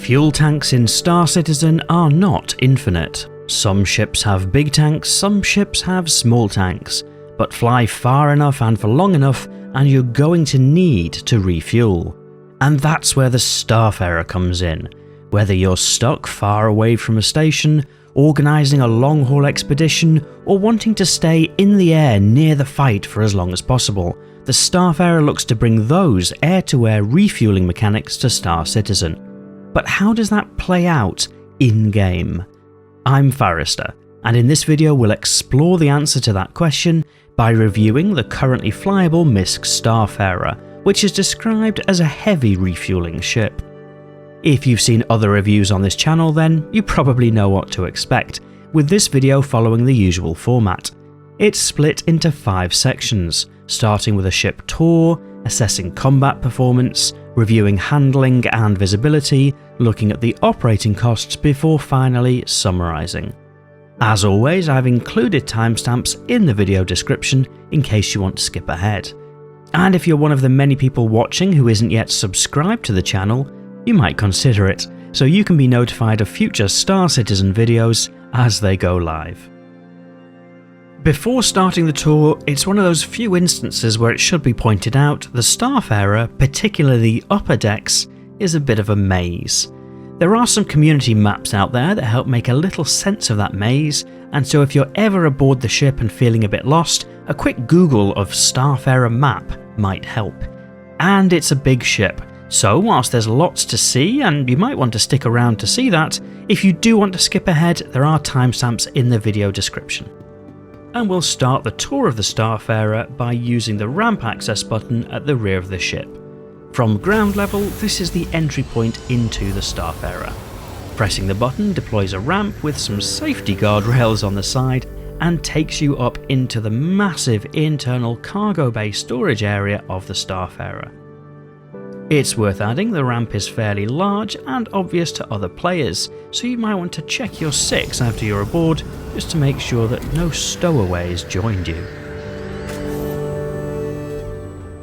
Fuel tanks in Star Citizen are not infinite. Some ships have big tanks, some ships have small tanks, but fly far enough and for long enough and you're going to need to refuel. And that's where the Starfarer comes in. Whether you're stuck far away from a station, organising a long-haul expedition, or wanting to stay in the air near the fight for as long as possible, the Starfarer looks to bring those air-to-air refuelling mechanics to Star Citizen. But how does that play out in-game? I'm Forrester, and in this video we'll explore the answer to that question by reviewing the currently flyable MISC Starfarer, which is described as a heavy refuelling ship. If you've seen other reviews on this channel then you probably know what to expect, with this video following the usual format. It's split into 5 sections, starting with a ship tour, assessing combat performance, reviewing handling and visibility, looking at the operating costs before finally summarising. As always, I've included timestamps in the video description in case you want to skip ahead. And if you're one of the many people watching who isn't yet subscribed to the channel, you might consider it, so you can be notified of future Star Citizen videos as they go live. Before starting the tour, it's one of those few instances where it should be pointed out the Starfarer, particularly the upper decks, is a bit of a maze. There are some community maps out there that help make a little sense of that maze, and so if you're ever aboard the ship and feeling a bit lost, a quick Google of Starfarer map might help. And it's a big ship, so whilst there's lots to see and you might want to stick around to see that, if you do want to skip ahead, there are timestamps in the video description. And we'll start the tour of the Starfarer by using the ramp access button at the rear of the ship. From ground level, this is the entry point into the Starfarer. Pressing the button deploys a ramp with some safety guardrails on the side and takes you up into the massive internal cargo bay storage area of the Starfarer. It's worth adding the ramp is fairly large and obvious to other players, so you might want to check your 6 after you're aboard just to make sure that no stowaways joined you.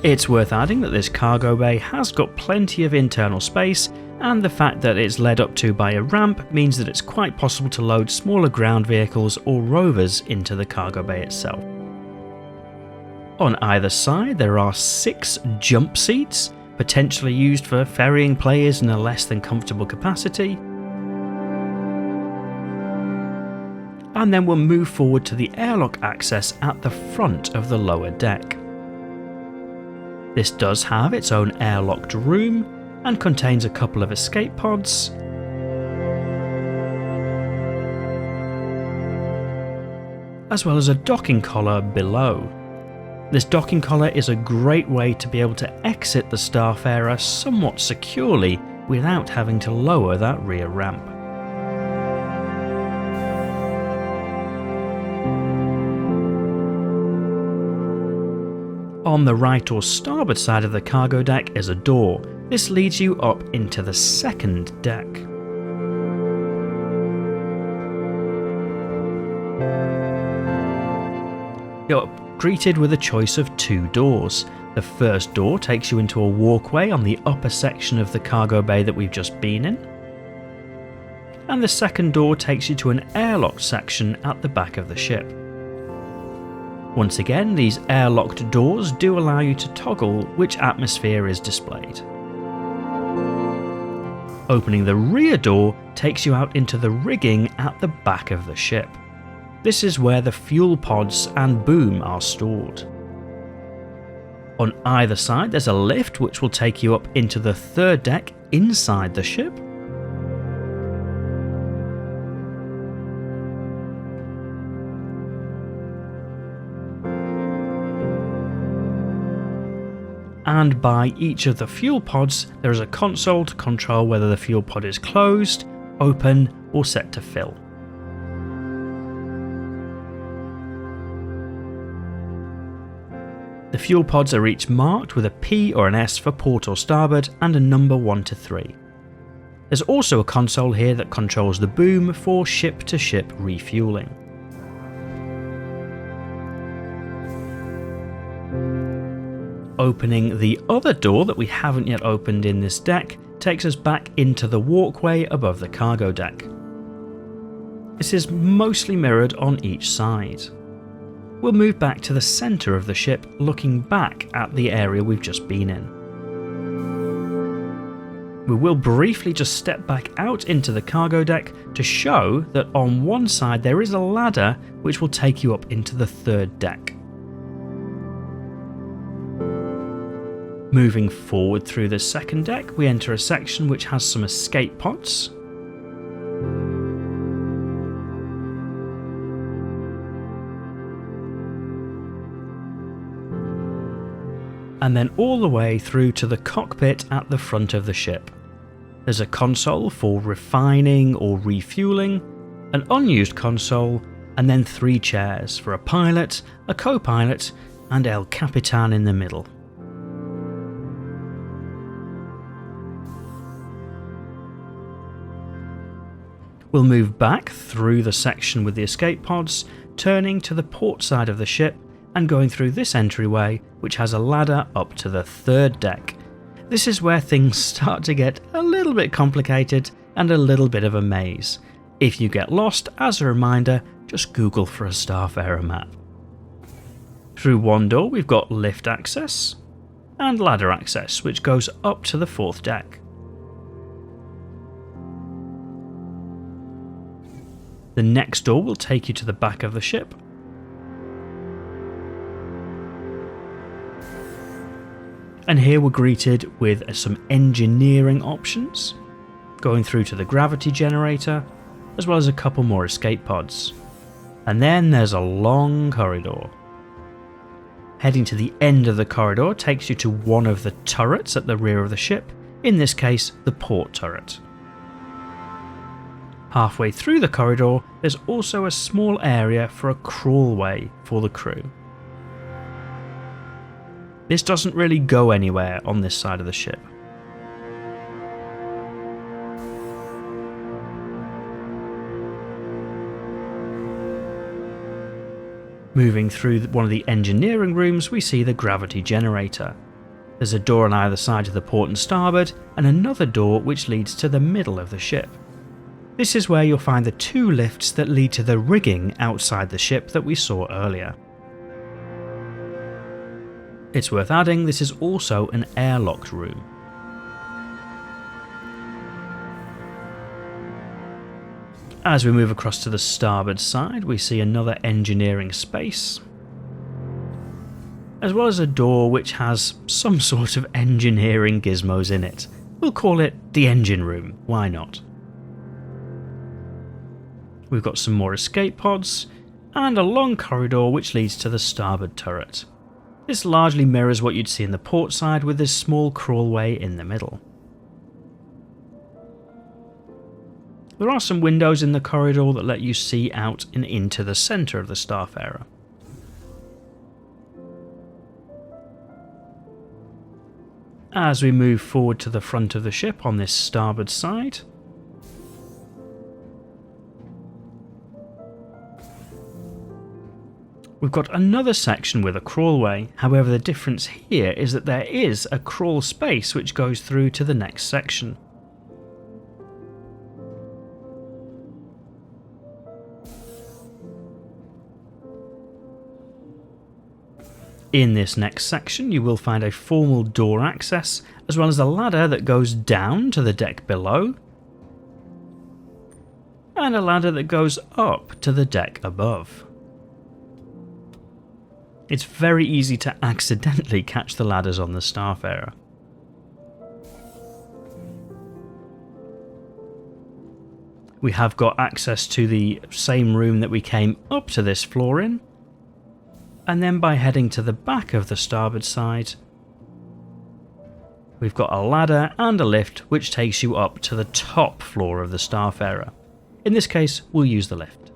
It's worth adding that this cargo bay has got plenty of internal space, and the fact that it's led up to by a ramp means that it's quite possible to load smaller ground vehicles or rovers into the cargo bay itself. On either side there are 6 jump seats, potentially used for ferrying players in a less than comfortable capacity. And then we'll move forward to the airlock access at the front of the lower deck. This does have its own airlocked room and contains a couple of escape pods, as well as a docking collar below. This docking collar is a great way to be able to exit the Starfarer somewhat securely without having to lower that rear ramp. On the right or starboard side of the cargo deck is a door. This leads you up into the second deck. You're greeted with a choice of 2 doors. The first door takes you into a walkway on the upper section of the cargo bay that we've just been in. And the second door takes you to an airlocked section at the back of the ship. Once again, these airlocked doors do allow you to toggle which atmosphere is displayed. Opening the rear door takes you out into the rigging at the back of the ship. This is where the fuel pods and boom are stored. On either side there's a lift which will take you up into the third deck inside the ship. And by each of the fuel pods there is a console to control whether the fuel pod is closed, open or set to fill. The fuel pods are each marked with a P or an S for port or starboard and a number 1 to 3. There's also a console here that controls the boom for ship-to-ship refueling. Opening the other door that we haven't yet opened in this deck takes us back into the walkway above the cargo deck. This is mostly mirrored on each side. We'll move back to the centre of the ship, looking back at the area we've just been in. We will briefly just step back out into the cargo deck to show that on one side there is a ladder which will take you up into the third deck. Moving forward through the second deck, we enter a section which has some escape pods. And then all the way through to the cockpit at the front of the ship. There's a console for refining or refueling, an unused console, and then 3 chairs for a pilot, a co-pilot, and El Capitan in the middle. We'll move back through the section with the escape pods, turning to the port side of the ship and going through this entryway, which has a ladder up to the third deck. This is where things start to get a little bit complicated and a little bit of a maze. If you get lost, as a reminder, just Google for a Starfarer map. Through one door we've got lift access and ladder access, which goes up to the 4th deck. The next door will take you to the back of the ship. And here we're greeted with some engineering options, going through to the gravity generator, as well as a couple more escape pods. And then there's a long corridor. Heading to the end of the corridor takes you to one of the turrets at the rear of the ship, in this case the port turret. Halfway through the corridor there's also a small area for a crawlway for the crew. This doesn't really go anywhere on this side of the ship. Moving through one of the engineering rooms, we see the gravity generator. There's a door on either side of the port and starboard, and another door which leads to the middle of the ship. This is where you'll find the 2 lifts that lead to the rigging outside the ship that we saw earlier. It's worth adding, this is also an airlocked room. As we move across to the starboard side, we see another engineering space, as well as a door which has some sort of engineering gizmos in it. We'll call it the engine room, why not? We've got some more escape pods, and a long corridor which leads to the starboard turret. This largely mirrors what you'd see in the port side, with this small crawlway in the middle. There are some windows in the corridor that let you see out and into the centre of the Starfarer. As we move forward to the front of the ship on this starboard side, we've got another section with a crawlway. However, the difference here is that there is a crawl space which goes through to the next section. In this next section you will find a formal door access, as well as a ladder that goes down to the deck below, and a ladder that goes up to the deck above. It's very easy to accidentally catch the ladders on the Starfarer. We have got access to the same room that we came up to this floor in, and then by heading to the back of the starboard side, we've got a ladder and a lift which takes you up to the top floor of the Starfarer. In this case, we'll use the lift.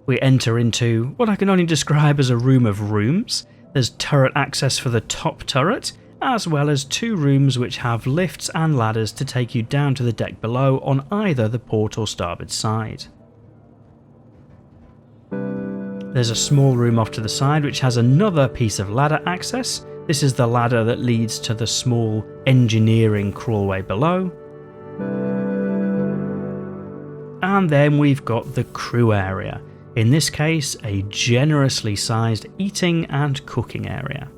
We enter into what I can only describe as a room of rooms. There's turret access for the top turret, as well as 2 rooms which have lifts and ladders to take you down to the deck below on either the port or starboard side. There's a small room off to the side which has another piece of ladder access, This is the ladder that leads to the small engineering crawlway below. And then we've got the crew area, in this case a generously sized eating and cooking area.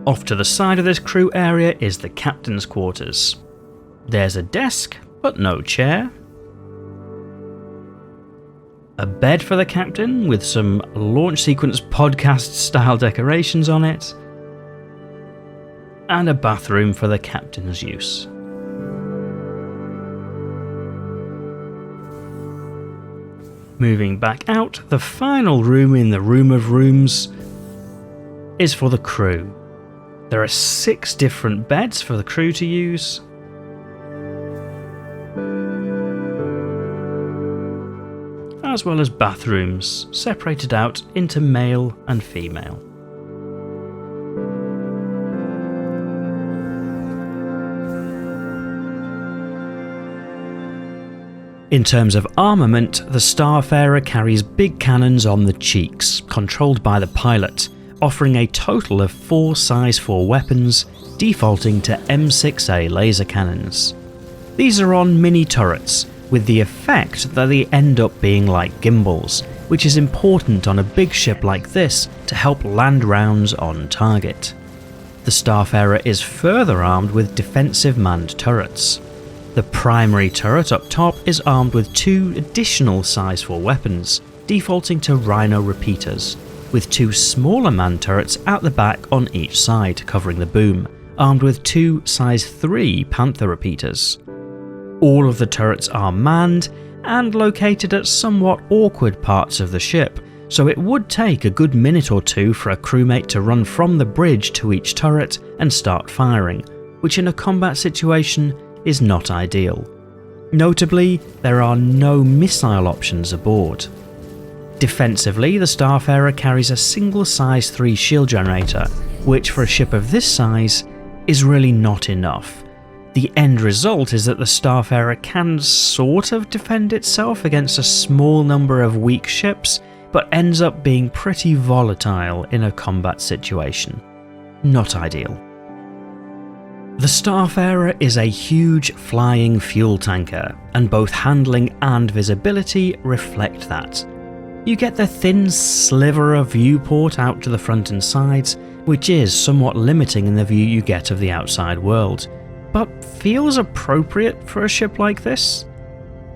Off to the side of this crew area is the captain's quarters. There's a desk, but no chair. A bed for the captain with some launch sequence podcast style decorations on it. And a bathroom for the captain's use. Moving back out, the final room in the room of rooms is for the crew. There are 6 different beds for the crew to use. As well as bathrooms, separated out into male and female. In terms of armament, the Starfarer carries big cannons on the cheeks, controlled by the pilot, offering a total of 4 size 4 weapons, defaulting to M6A laser cannons. These are on mini turrets, with the effect that they end up being like gimbals, which is important on a big ship like this to help land rounds on target. The Starfarer is further armed with defensive manned turrets. The primary turret up top is armed with 2 additional size 4 weapons, defaulting to Rhino repeaters, with 2 smaller manned turrets at the back on each side covering the boom, armed with 2 size 3 Panther repeaters. All of the turrets are manned and located at somewhat awkward parts of the ship, so it would take a good minute or 2 for a crewmate to run from the bridge to each turret and start firing, which in a combat situation is not ideal. Notably, there are no missile options aboard. Defensively, the Starfarer carries a single size 3 shield generator, which for a ship of this size is really not enough. The end result is that the Starfarer can sort of defend itself against a small number of weak ships, but ends up being pretty volatile in a combat situation. Not ideal. The Starfarer is a huge flying fuel tanker, and both handling and visibility reflect that. You get the thin sliver of viewport out to the front and sides, which is somewhat limiting in the view you get of the outside world, but feels appropriate for a ship like this.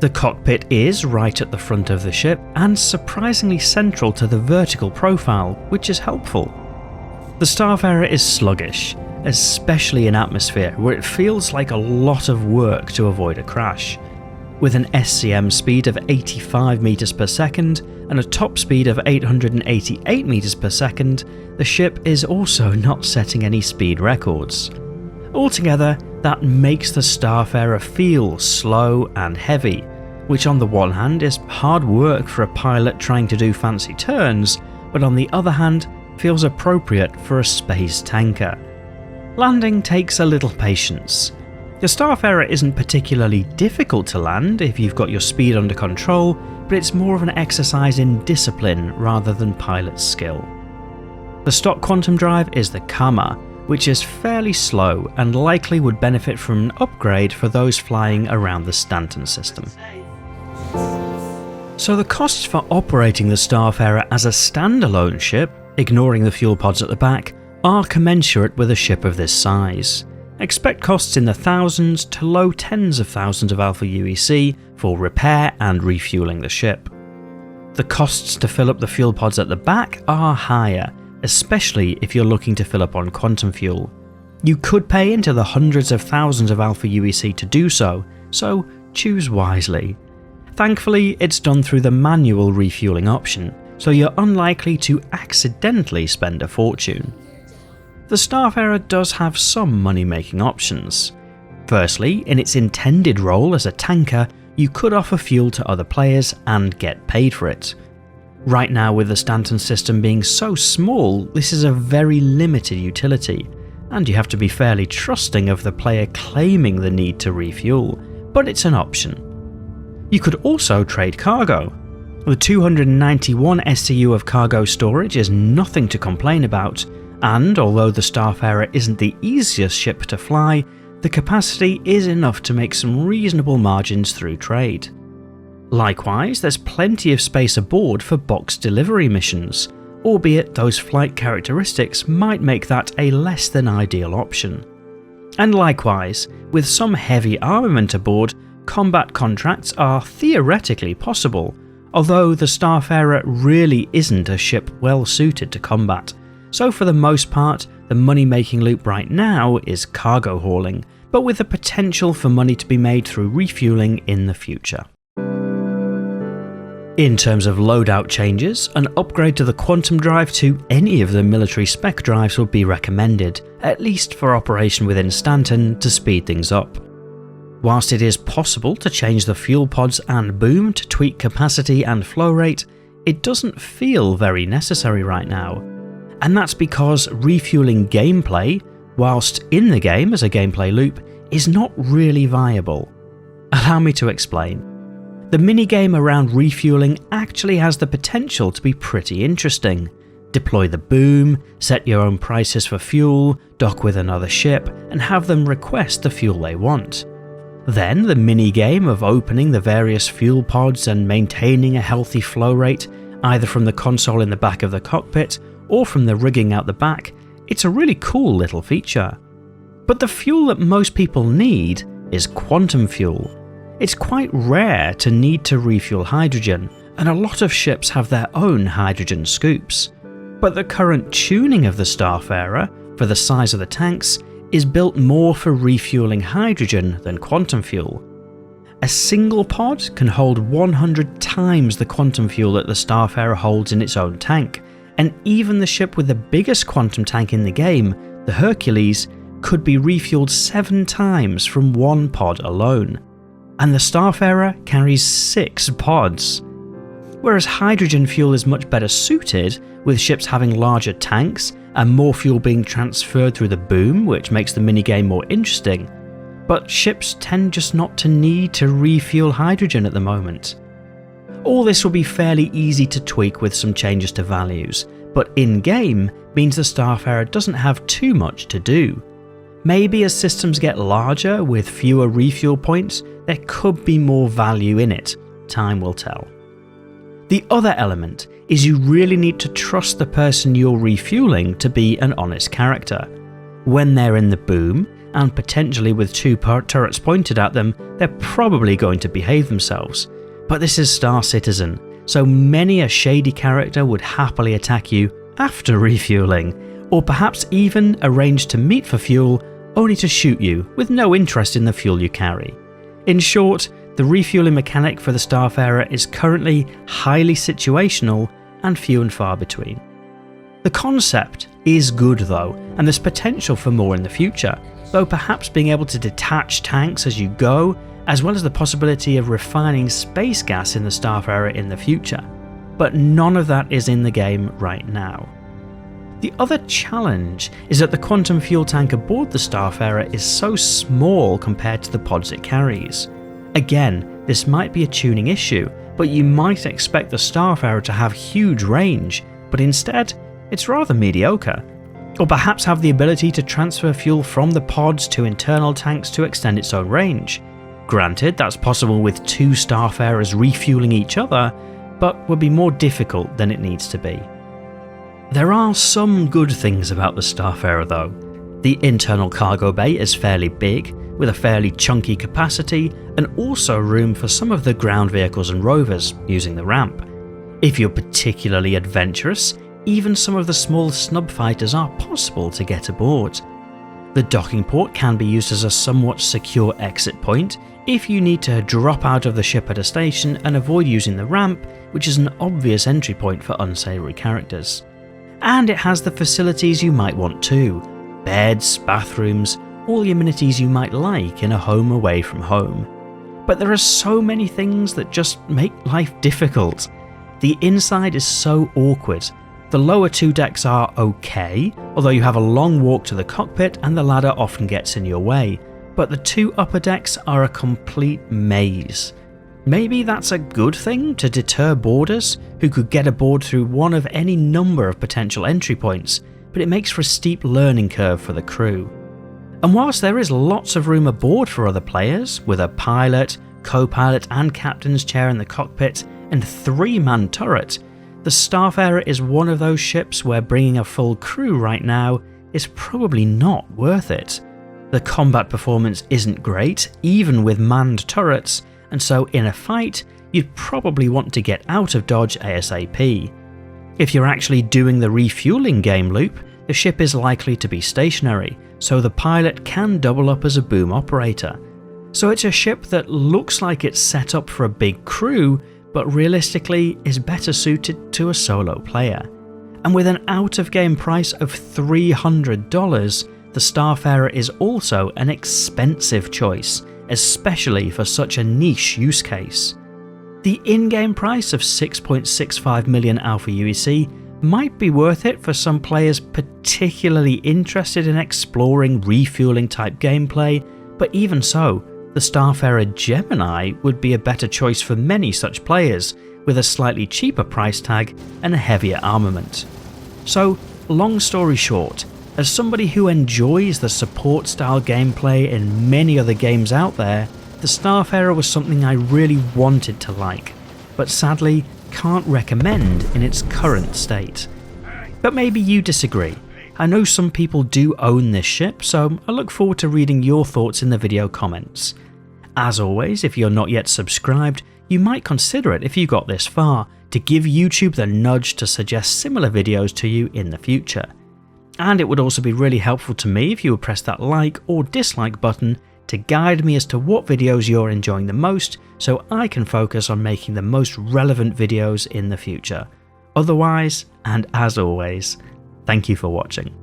The cockpit is right at the front of the ship and surprisingly central to the vertical profile, which is helpful. The Starfarer is sluggish, especially in atmosphere where it feels like a lot of work to avoid a crash. With an SCM speed of 85 meters per second and a top speed of 888 meters per second, the ship is also not setting any speed records. Altogether, that makes the Starfarer feel slow and heavy, which on the one hand is hard work for a pilot trying to do fancy turns, but on the other hand feels appropriate for a space tanker. Landing takes a little patience. The Starfarer isn't particularly difficult to land if you've got your speed under control, but it's more of an exercise in discipline rather than pilot skill. The stock quantum drive is the Kama, which is fairly slow and likely would benefit from an upgrade for those flying around the Stanton system. So the costs for operating the Starfarer as a standalone ship, ignoring the fuel pods at the back, are commensurate with a ship of this size. Expect costs in the thousands to low tens of thousands of Alpha UEC for repair and refueling the ship. The costs to fill up the fuel pods at the back are higher, especially if you're looking to fill up on quantum fuel. You could pay into the hundreds of thousands of Alpha UEC to do so choose wisely. Thankfully, it's done through the manual refueling option, so you're unlikely to accidentally spend a fortune. The Starfarer does have some money-making options. Firstly, in its intended role as a tanker, you could offer fuel to other players and get paid for it. Right now, with the Stanton system being so small, this is a very limited utility, and you have to be fairly trusting of the player claiming the need to refuel, but it's an option. You could also trade cargo. The 291 SCU of cargo storage is nothing to complain about, and although the Starfarer isn't the easiest ship to fly, the capacity is enough to make some reasonable margins through trade. Likewise, there's plenty of space aboard for box delivery missions, albeit those flight characteristics might make that a less than ideal option. And likewise, with some heavy armament aboard, combat contracts are theoretically possible, although the Starfarer really isn't a ship well suited to combat, so for the most part, the money-making loop right now is cargo hauling, but with the potential for money to be made through refueling in the future. In terms of loadout changes, an upgrade to the quantum drive to any of the military spec drives would be recommended, at least for operation within Stanton to speed things up. Whilst it is possible to change the fuel pods and boom to tweak capacity and flow rate, it doesn't feel very necessary right now. And that's because refueling gameplay, whilst in the game as a gameplay loop, is not really viable. Allow me to explain. The minigame around refueling actually has the potential to be pretty interesting. Deploy the boom, set your own prices for fuel, dock with another ship, and have them request the fuel they want. Then the minigame of opening the various fuel pods and maintaining a healthy flow rate, either from the console in the back of the cockpit or from the rigging out the back, it's a really cool little feature. But the fuel that most people need is quantum fuel. It's quite rare to need to refuel hydrogen, and a lot of ships have their own hydrogen scoops. But the current tuning of the Starfarer, for the size of the tanks, is built more for refueling hydrogen than quantum fuel. A single pod can hold 100 times the quantum fuel that the Starfarer holds in its own tank, and even the ship with the biggest quantum tank in the game, the Hercules, could be refueled 7 times from one pod alone. And the Starfarer carries 6 pods. Whereas hydrogen fuel is much better suited, with ships having larger tanks and more fuel being transferred through the boom, which makes the minigame more interesting. But ships tend just not to need to refuel hydrogen at the moment. All this will be fairly easy to tweak with some changes to values, but in-game means the Starfarer doesn't have too much to do. Maybe as systems get larger with fewer refuel points, there could be more value in it. Time will tell. The other element is you really need to trust the person you're refueling to be an honest character. When they're in the boom, and potentially with 2 turrets pointed at them, they're probably going to behave themselves. But this is Star Citizen, so many a shady character would happily attack you after refueling, or perhaps even arrange to meet for fuel only to shoot you with no interest in the fuel you carry. In short, the refueling mechanic for the Starfarer is currently highly situational and few and far between. The concept is good though, and there's potential for more in the future, though perhaps being able to detach tanks as you go, as well as the possibility of refining space gas in the Starfarer in the future. But none of that is in the game right now. The other challenge is that the quantum fuel tank aboard the Starfarer is so small compared to the pods it carries. Again, this might be a tuning issue, but you might expect the Starfarer to have huge range, but instead, it's rather mediocre. Or perhaps have the ability to transfer fuel from the pods to internal tanks to extend its own range. Granted, that's possible with 2 Starfarers refueling each other, but would be more difficult than it needs to be. There are some good things about the Starfarer though. The internal cargo bay is fairly big, with a fairly chunky capacity, and also room for some of the ground vehicles and rovers using the ramp. If you're particularly adventurous, even some of the small snub fighters are possible to get aboard. The docking port can be used as a somewhat secure exit point if you need to drop out of the ship at a station and avoid using the ramp, which is an obvious entry point for unsavoury characters. And it has the facilities you might want too: beds, bathrooms, all the amenities you might like in a home away from home. But there are so many things that just make life difficult. The inside is so awkward. The lower 2 decks are okay, although you have a long walk to the cockpit and the ladder often gets in your way. but the 2 upper decks are a complete maze. Maybe that's a good thing to deter boarders who could get aboard through one of any number of potential entry points, but it makes for a steep learning curve for the crew. And whilst there is lots of room aboard for other players, with a pilot, co-pilot and captain's chair in the cockpit and 3-man turret, the Starfarer is one of those ships where bringing a full crew right now is probably not worth it. The combat performance isn't great, even with manned turrets, and so in a fight, you'd probably want to get out of dodge ASAP. If you're actually doing the refueling game loop, the ship is likely to be stationary, so the pilot can double up as a boom operator. So it's a ship that looks like it's set up for a big crew, but realistically is better suited to a solo player. And with an out-of-game price of $300, the Starfarer is also an expensive choice, especially for such a niche use case. The in-game price of 6.65 million Alpha UEC might be worth it for some players particularly interested in exploring refueling type gameplay, but even so, the Starfarer Gemini would be a better choice for many such players, with a slightly cheaper price tag and a heavier armament. So, long story short, as somebody who enjoys the support style gameplay in many other games out there, the Starfarer was something I really wanted to like, but sadly can't recommend in its current state. But maybe you disagree. I know some people do own this ship, so I look forward to reading your thoughts in the video comments. As always, if you're not yet subscribed, you might consider it if you got this far, to give YouTube the nudge to suggest similar videos to you in the future. And it would also be really helpful to me if you would press that like or dislike button to guide me as to what videos you're enjoying the most, so I can focus on making the most relevant videos in the future. Otherwise, and as always, thank you for watching.